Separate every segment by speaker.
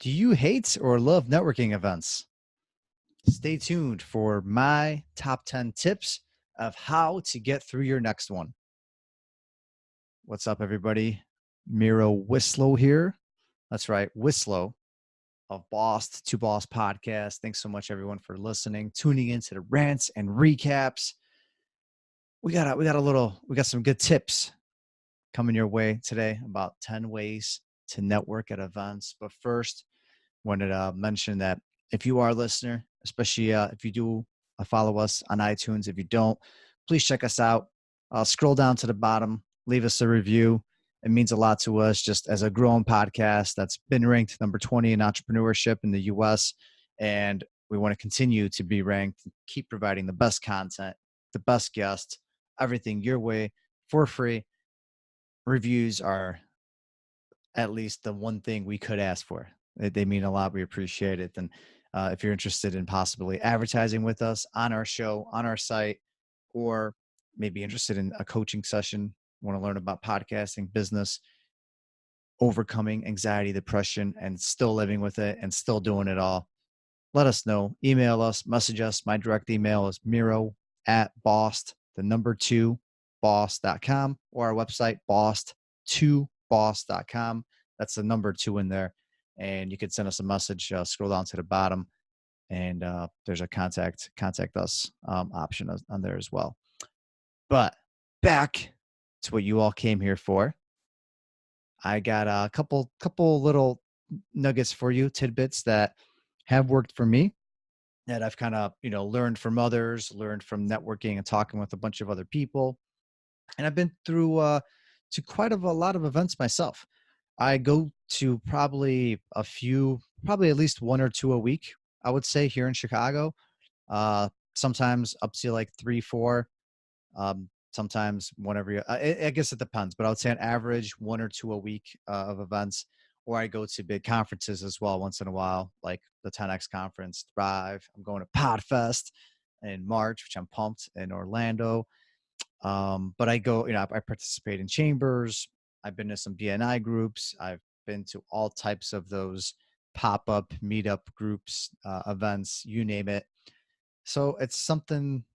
Speaker 1: Do you hate or love networking events? Stay tuned for my top 10 tips of how to get through your next one. What's up, everybody? Miro Wislow here. That's right, Wislow of Boss to Boss podcast. Thanks so much, everyone, for listening, tuning into the rants and recaps. We got some good tips coming your way today about 10 ways to network at events. But first, wanted to mention that if you are a listener, especially if you do follow us on iTunes, if you don't, please check us out. Scroll down to the bottom, leave us a review. It means a lot to us just as a growing podcast that's been ranked number 20 in entrepreneurship in the US. And we want to continue to be ranked, keep providing the best content, the best guests, everything your way for free. Reviews are at least the one thing we could ask for. They mean a lot. We appreciate it. And if you're interested in possibly advertising with us on our show, on our site, or maybe interested in a coaching session, want to learn about podcasting, business, overcoming anxiety, depression, and still living with it and still doing it all, let us know. Email us, message us. My direct email is miro@bost, the number 2, boss.com, or our website, boss2boss.com. That's the number 2 in there. And you can send us a message, scroll down to the bottom, and there's a contact us option on there as well. But back to what you all came here for. I got a couple little nuggets for you, tidbits that have worked for me, that I've kind of, learned from others, learned from networking and talking with a bunch of other people. And I've been through to quite a lot of events myself. I go to probably at least one or two a week, I would say, here in Chicago. Sometimes up to like 3, 4. Sometimes whenever I guess it depends, but I would say on average 1 or 2 a week of events. Or I go to big conferences as well once in a while, like the 10X conference, Thrive. I'm going to PodFest in March, which I'm pumped, in Orlando. But I go, I participate in chambers. I've been to some BNI groups. I've been to all types of those pop-up meetup groups, events, you name it. So it's something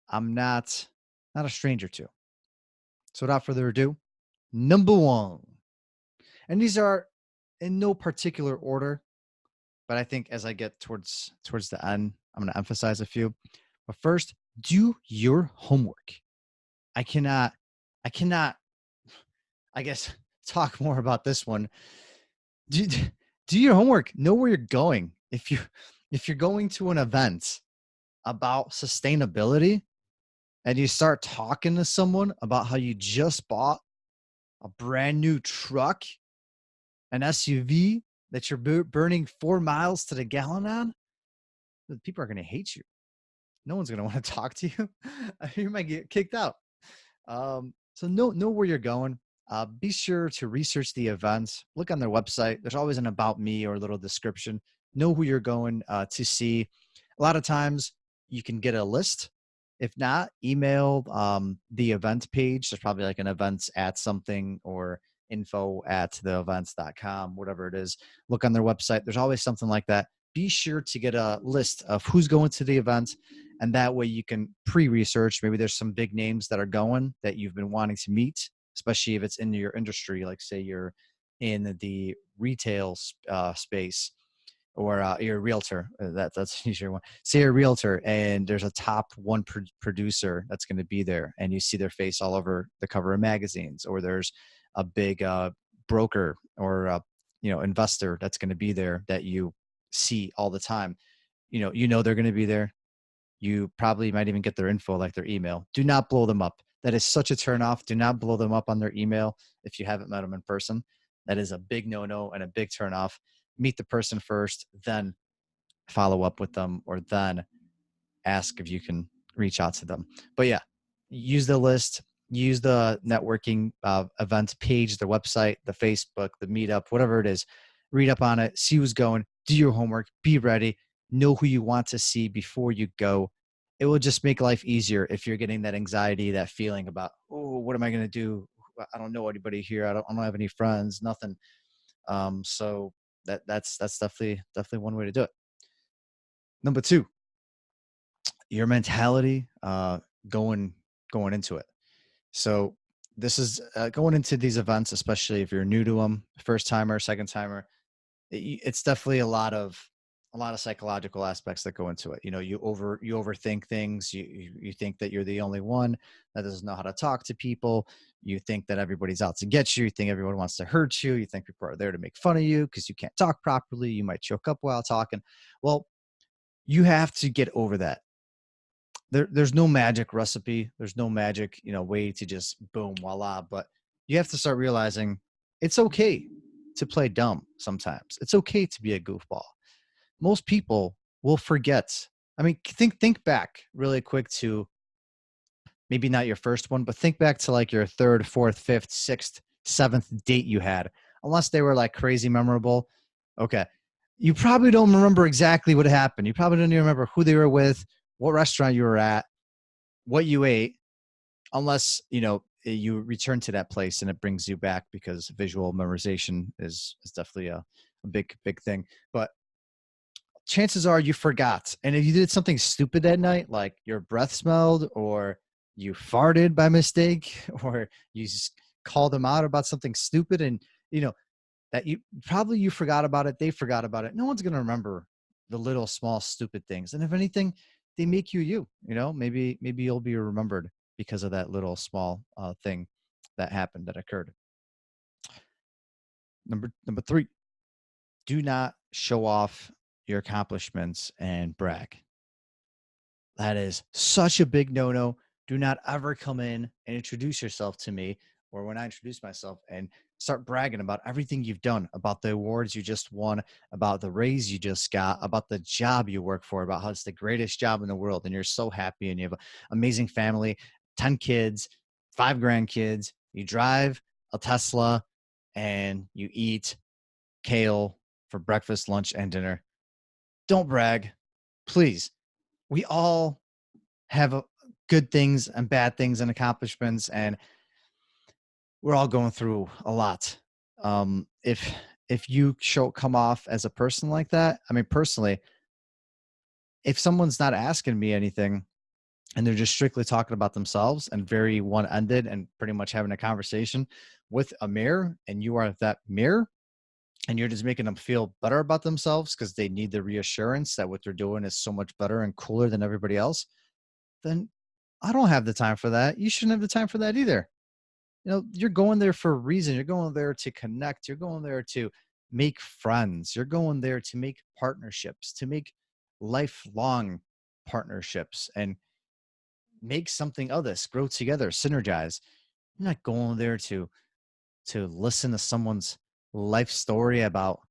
Speaker 1: I'm not a stranger to. So without further ado, number 1. And these are in no particular order, but I think as I get towards the end, I'm going to emphasize a few. But first, do your homework. I cannot, I guess, talk more about this one. Do your homework. Know where you're going. If you're going to an event about sustainability and you start talking to someone about how you just bought a brand new truck, an SUV that you're burning 4 miles to the gallon on, people are going to hate you. No one's going to want to talk to you. You might get kicked out. So know where you're going. Be sure to research the events. Look on their website. There's always an about me or a little description. Know who you're going to see. A lot of times you can get a list. If not, email the event page. There's probably like an events at something or info@theevents.com, whatever it is. Look on their website. There's always something like that. Be sure to get a list of who's going to the event, and that way you can pre-research. Maybe there's some big names that are going that you've been wanting to meet, especially if it's in your industry, like say you're in the retail space, or you're a realtor. That's easier one. Say you're a realtor and there's a top 1 producer that's going to be there, and you see their face all over the cover of magazines, or there's a big broker or investor that's going to be there that you see all the time. They're going to be there. You probably might even get their info, like their email. Do not blow them up. That is such a turnoff. Do not blow them up on their email if you haven't met them in person. That is a big no-no and a big turnoff. Meet the person first, then follow up with them, or then ask if you can reach out to them. But yeah, use the list, use the networking events page, the website, the Facebook, the meetup, whatever it is. Read up on it, see who's going, do your homework, be ready, know who you want to see before you go. It will just make life easier if you're getting that anxiety, that feeling about, oh, what am I going to do? I don't know anybody here. I don't have any friends, nothing. So that's definitely one way to do it. Number two, your mentality going going into it. So this is going into these events, especially if you're new to them, first timer, second timer. It's definitely a lot of psychological aspects that go into it. You know, you overthink things. You think that you're the only one that doesn't know how to talk to people. You think that everybody's out to get you. You think everyone wants to hurt you. You think people are there to make fun of you because you can't talk properly. You might choke up while talking. Well, you have to get over that. There's no magic recipe. There's no magic, way to just boom, voila. But you have to start realizing it's okay to play dumb sometimes. It's okay to be a goofball. Most people will forget. I mean, think back really quick to maybe not your first one, but think back to like your third, fourth, fifth, sixth, seventh date you had, unless they were like crazy memorable. Okay. You probably don't remember exactly what happened. You probably don't even remember who they were with, what restaurant you were at, what you ate, unless, you return to that place and it brings you back because visual memorization is definitely a big thing. But chances are you forgot. And if you did something stupid that night, like your breath smelled or you farted by mistake or you just called them out about something stupid and, that you forgot about it. They forgot about it. No one's going to remember the little small stupid things. And if anything, they make maybe you'll be remembered because of that little small thing that happened, that occurred. Number three, do not show off your accomplishments and brag. That is such a big no-no. Do not ever come in and introduce yourself to me, or when I introduce myself, and start bragging about everything you've done, about the awards you just won, about the raise you just got, about the job you work for, about how it's the greatest job in the world and you're so happy and you have an amazing family, 10 kids, 5 grandkids, you drive a Tesla, and you eat kale for breakfast, lunch, and dinner. Don't brag, please. We all have good things and bad things and accomplishments, and we're all going through a lot. If you come off as a person like that, I mean, personally, if someone's not asking me anything and they're just strictly talking about themselves and very one-ended and pretty much having a conversation with a mirror, and you are that mirror, and you're just making them feel better about themselves because they need the reassurance that what they're doing is so much better and cooler than everybody else, then I don't have the time for that. You shouldn't have the time for that either. You're going there for a reason. You're going there to connect. You're going there to make friends. You're going there to make partnerships, to make lifelong partnerships and make something of this, grow together, synergize. You're not going there to listen to someone's life story about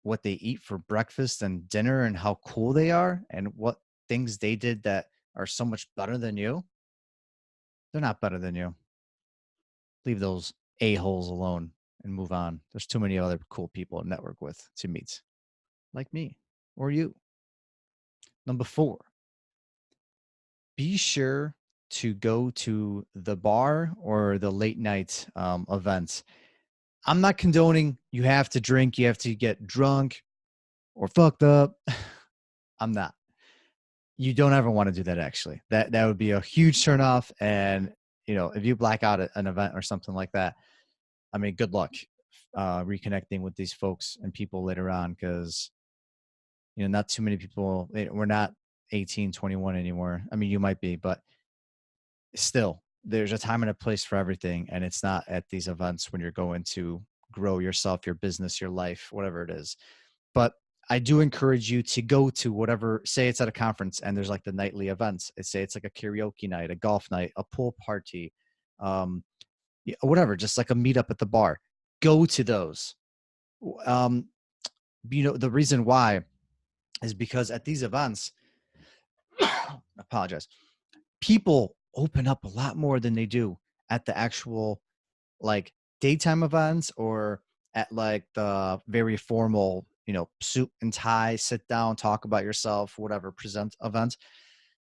Speaker 1: what they eat for breakfast and dinner and how cool they are and what things they did that are so much better than you. They're not better than you. Leave those a-holes alone and move on. There's too many other cool people to network with, to meet, like me or you. Number 4, be sure to go to the bar or the late night events. I'm not condoning you have to drink, you have to get drunk or fucked up. I'm not. You don't ever want to do that, actually. That would be a huge turnoff. And, if you black out at an event or something like that, I mean, good luck reconnecting with these folks and people later on, because, not too many people, we're not 18, 21 anymore. I mean, you might be, but still, there's a time and a place for everything. And it's not at these events when you're going to grow yourself, your business, your life, whatever it is. But I do encourage you to go to whatever, say it's at a conference and there's like the nightly events. Say it's like a karaoke night, a golf night, a pool party, whatever, just like a meetup at the bar. Go to those. Um, the reason why is because at these events, apologize, people open up a lot more than they do at the actual like daytime events or at like the very formal, suit and tie, sit down, talk about yourself, whatever, present events.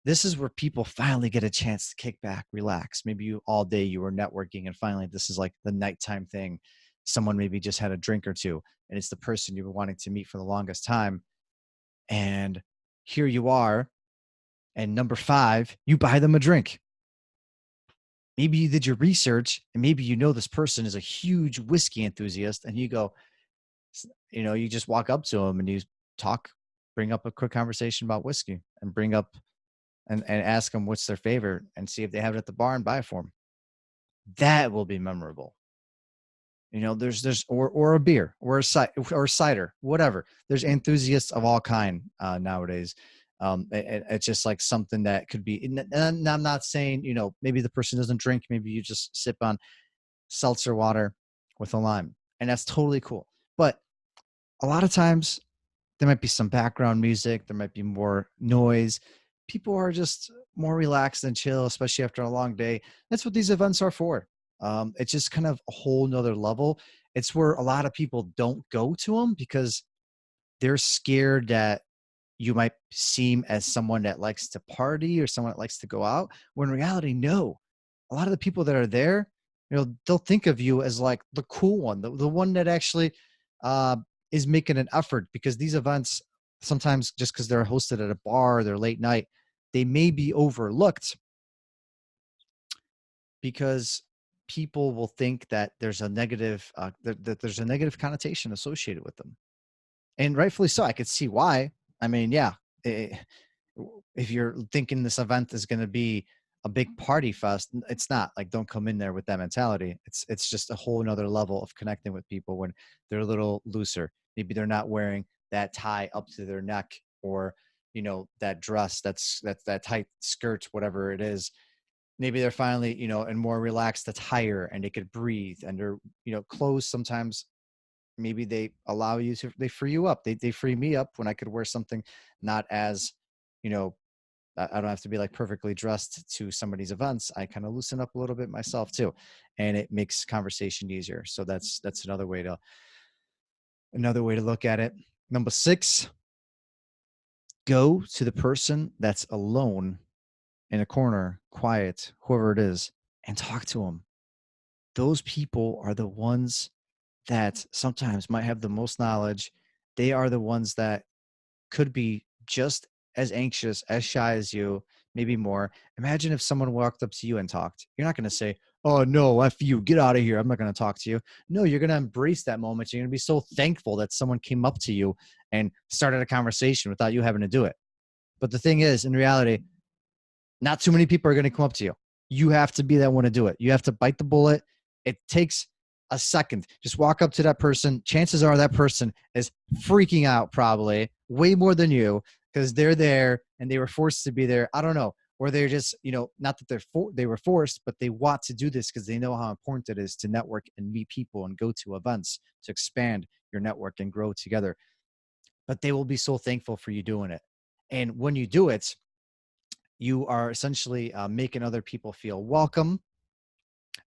Speaker 1: This is where people finally get a chance to kick back, relax. Maybe all day you were networking and finally this is like the nighttime thing. someone maybe just had a drink or two, and it's the person you've been wanting to meet for the longest time. And here you are, and number five, you buy them a drink. Maybe you did your research, and maybe you know this person is a huge whiskey enthusiast, and you go, you just walk up to them and you talk, bring up a quick conversation about whiskey, and bring up and ask them what's their favorite, and see if they have it at the bar and buy it for them. That will be memorable. There's or a beer or or cider, whatever. There's enthusiasts of all kind nowadays. It's just like something that could be. And I'm not saying maybe the person doesn't drink. Maybe you just sip on seltzer water with a lime, and that's totally cool. But a lot of times there might be some background music, there might be more noise. People are just more relaxed and chill, especially after a long day. That's what these events are for. It's just kind of a whole nother level. It's where a lot of people don't go to them because they're scared that you might seem as someone that likes to party or someone that likes to go out. When in reality, no. A lot of the people that are there, they'll think of you as like the cool one, the one that actually uh, is making an effort, because these events sometimes, just because they're hosted at a bar or they're late night, they may be overlooked because people will think that there's a negative that there's a negative connotation associated with them, and rightfully so. I could see why. I mean, yeah, eh, if you're thinking this event is going to be a big party fest, it's not. Like, don't come in there with that mentality. It's just a whole nother level of connecting with people when they're a little looser. Maybe they're not wearing that tie up to their neck, or that dress, that tight skirt, whatever it is. Maybe they're finally in more relaxed attire, and they could breathe, and they're clothes sometimes. Maybe they allow you to, they free you up. They free me up when I could wear something not as you know I don't have to be like perfectly dressed to somebody's events. I kind of loosen up a little bit myself too, and it makes conversation easier. So that's another way to look at it. Number six, go to the person that's alone in a corner, quiet, whoever it is, and talk to them. Those people are the ones that sometimes might have the most knowledge. They are the ones that could be just as anxious, as shy as you, maybe more. Imagine if someone walked up to you and talked. You're not going to say, "Oh, no, F you, get out of here. I'm not going to talk to you." No, you're going to embrace that moment. You're going to be so thankful that someone came up to you and started a conversation without you having to do it. But the thing is, in reality, not too many people are going to come up to you. You have to be that one to do it. You have to bite the bullet. It takes a second. Just walk up to that person. Chances are that person is freaking out, probably way more than you, because they're there and they were forced to be there. I don't know. Or they're just, not that they were forced, but they want to do this because they know how important it is to network and meet people and go to events to expand your network and grow together. But they will be so thankful for you doing it. And when you do it, you are essentially making other people feel welcome,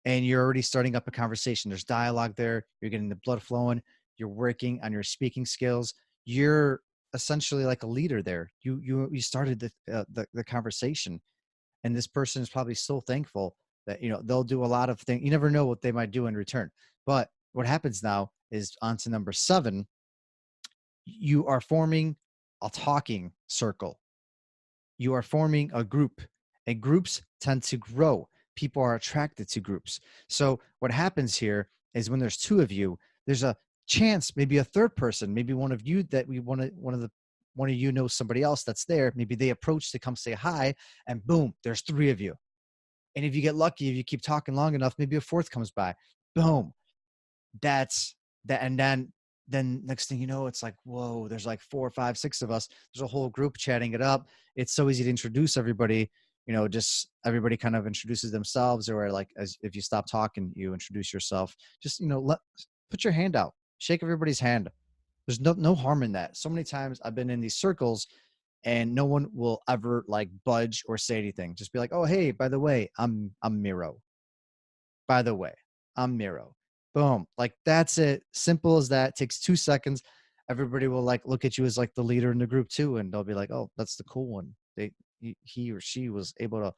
Speaker 1: and you're already starting up a conversation. There's dialogue there. You're getting the blood flowing. You're working on your speaking skills. You're essentially like a leader there. You started the conversation, and this person is probably so thankful that they'll do a lot of things. You never know what they might do in return. But what happens now is on to number seven. You are forming a talking circle. You are forming a group, and groups tend to grow. People are attracted to groups. So what happens here is when there's two of you, there's a chance, maybe a third person, maybe one of you that we want to, one of you knows somebody else that's there. Maybe they approach to come say hi, and boom, there's three of you. And if you get lucky, if you keep talking long enough, maybe a fourth comes by. Boom, that's that. And then next thing you know, it's like, whoa, there's like 4, 5, 6 of us. There's a whole group chatting it up. It's so easy to introduce everybody. Just everybody kind of introduces themselves, or like, as if you stop talking, you introduce yourself. Just put your hand out, shake everybody's hand. There's no harm in that. So many times I've been in these circles and no one will ever like budge or say anything. Just be like, "Oh, hey, by the way, I'm Miro. By the way, I'm Miro." Boom. Like, that's it. Simple as that. Takes 2 seconds. Everybody will like look at you as like the leader in the group too, and they'll be like, "Oh, that's the cool one. He or she was able to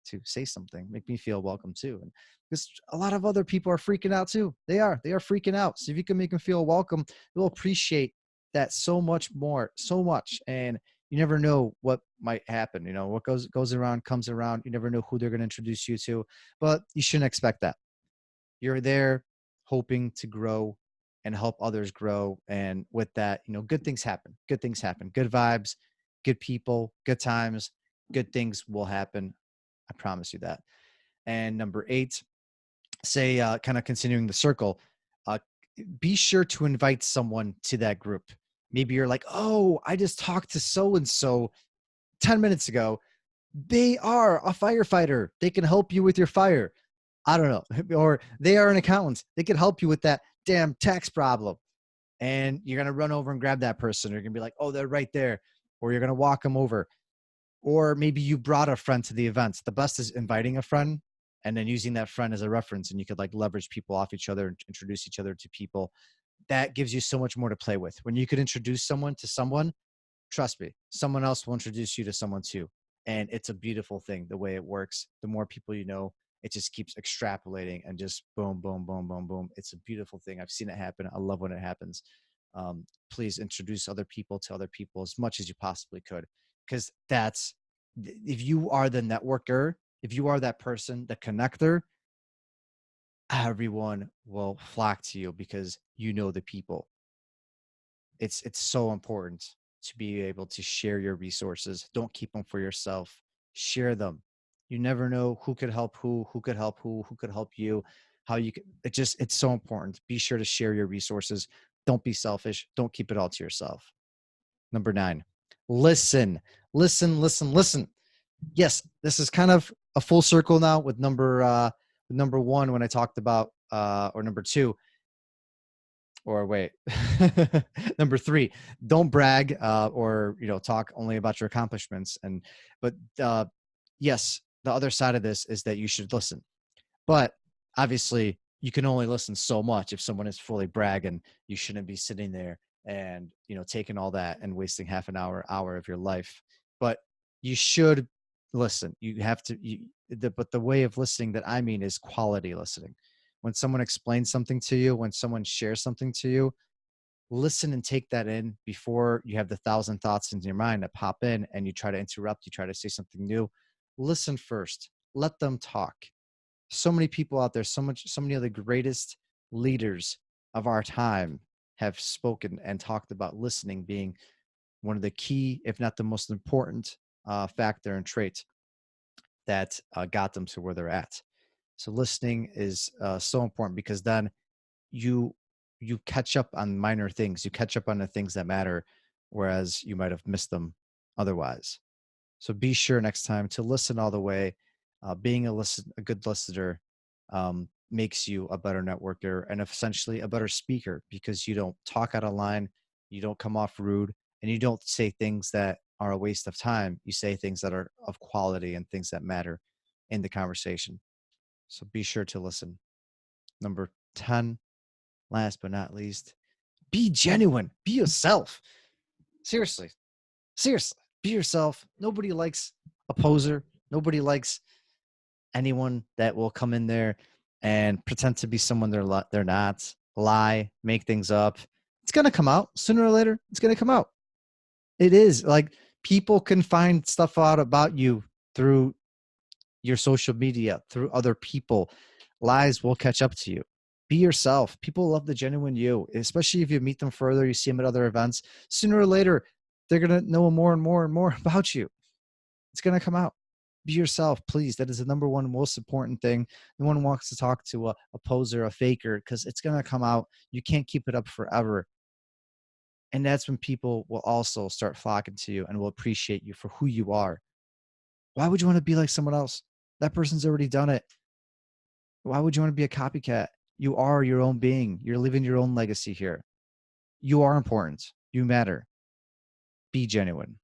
Speaker 1: to say something, make me feel welcome too. And because a lot of other people are freaking out too. They are freaking out. So if you can make them feel welcome, they'll appreciate that so much more, so much. And you never know what might happen. You know, what goes around comes around. You never know who they're going to introduce you to, but you shouldn't expect that. You're there hoping to grow and help others grow. And with that, you know, good things happen. Good things happen. Good vibes, good people, good times, good things will happen. I promise you that. And number 8, say, kind of continuing the circle, uh, be sure to invite someone to that group. Maybe you're like, oh, I just talked to so and so 10 minutes ago. They are a firefighter. They can help you with your fire. I don't know. Or they are an accountant. They can help you with that damn tax problem. And you're going to run over and grab that person. You're going to be like, oh, they're right there. Or you're going to walk them over. Or maybe you brought a friend to the event. The best is inviting a friend and then using that friend as a reference. And you could like leverage people off each other and introduce each other to people. That gives you so much more to play with. When you could introduce someone to someone, trust me, someone else will introduce you to someone too. And it's a beautiful thing the way it works. The more people you know, it just keeps extrapolating and just boom, boom, boom, boom, boom. It's a beautiful thing. I've seen it happen. I love when it happens. Please introduce other people to other people as much as you possibly could. Because that's, if you are the networker, if you are that person, the connector, everyone will flock to you because you know the people. It's so important to be able to share your resources. Don't keep them for yourself. Share them. You never know who could help who could help who could help you, how you could. It's so important. Be sure to share your resources. Don't be selfish. Don't keep it all to yourself. Number 9, listen, listen, listen, listen. Yes, this is kind of a full circle now with number 1 when I talked about or number 2, or wait, number 3, don't brag or talk only about your accomplishments. But yes, the other side of this is that you should listen, but obviously you can only listen so much. If someone is fully bragging, you shouldn't be sitting there and taking all that and wasting half an hour of your life. But you should listen. You have to but the way of listening that I mean is quality listening. When someone explains something to you, when someone shares something to you, listen and take that in before you have the 1,000 thoughts in your mind that pop in and you try to interrupt, you try to say something new. Listen first. Let them talk. So many people out there, so many of the greatest leaders of our time have spoken and talked about listening being one of the key, if not the most important factor and trait that got them to where they're at. So listening is so important because then you catch up on minor things. You catch up on the things that matter, whereas you might have missed them otherwise. So be sure next time to listen all the way. Being a good listener makes you a better networker and essentially a better speaker because you don't talk out of line, you don't come off rude, and you don't say things that are a waste of time. You say things that are of quality and things that matter in the conversation. So be sure to listen. Number 10, last but not least, be genuine, be yourself. Seriously, seriously, be yourself. Nobody likes a poser. Nobody likes anyone that will come in there and pretend to be someone they're not, lie, make things up. It's going to come out sooner or later. It's going to come out. It is like people can find stuff out about you through your social media, through other people. Lies will catch up to you. Be yourself. People love the genuine you, especially if you meet them further, you see them at other events. Sooner or later, they're going to know more and more and more about you. It's going to come out. Be yourself, please. That is the number one most important thing. No one wants to talk to a poser, a faker, because it's going to come out. You can't keep it up forever. And that's when people will also start flocking to you and will appreciate you for who you are. Why would you want to be like someone else? That person's already done it. Why would you want to be a copycat? You are your own being. You're living your own legacy here. You are important. You matter. Be genuine.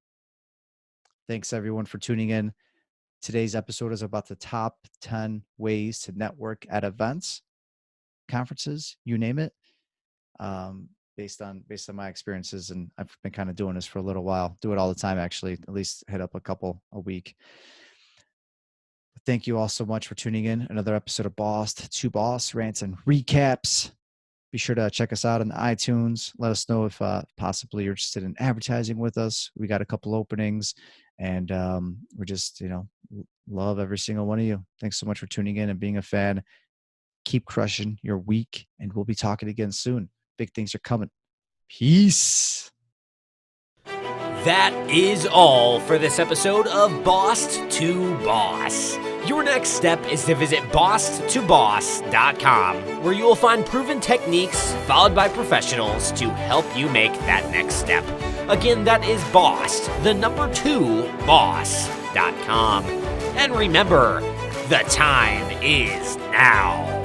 Speaker 1: Thanks, everyone, for tuning in. Today's episode is about the top 10 ways to network at events, conferences, you name it, based on my experiences. And I've been kind of doing this for a little while. Do it all the time, actually. At least hit up a couple a week. Thank you all so much for tuning in. Another episode of Boss to Boss Rants and Recaps. Be sure to check us out on iTunes. Let us know if possibly you're interested in advertising with us. We got a couple openings, and we're just, love every single one of you. Thanks so much for tuning in and being a fan. Keep crushing your week, and we'll be talking again soon. Big things are coming. Peace.
Speaker 2: That is all for this episode of Boss to Boss. Your next step is to visit bosstoboss.com, where you will find proven techniques followed by professionals to help you make that next step. Again, that is boss2boss.com. And remember, the time is now.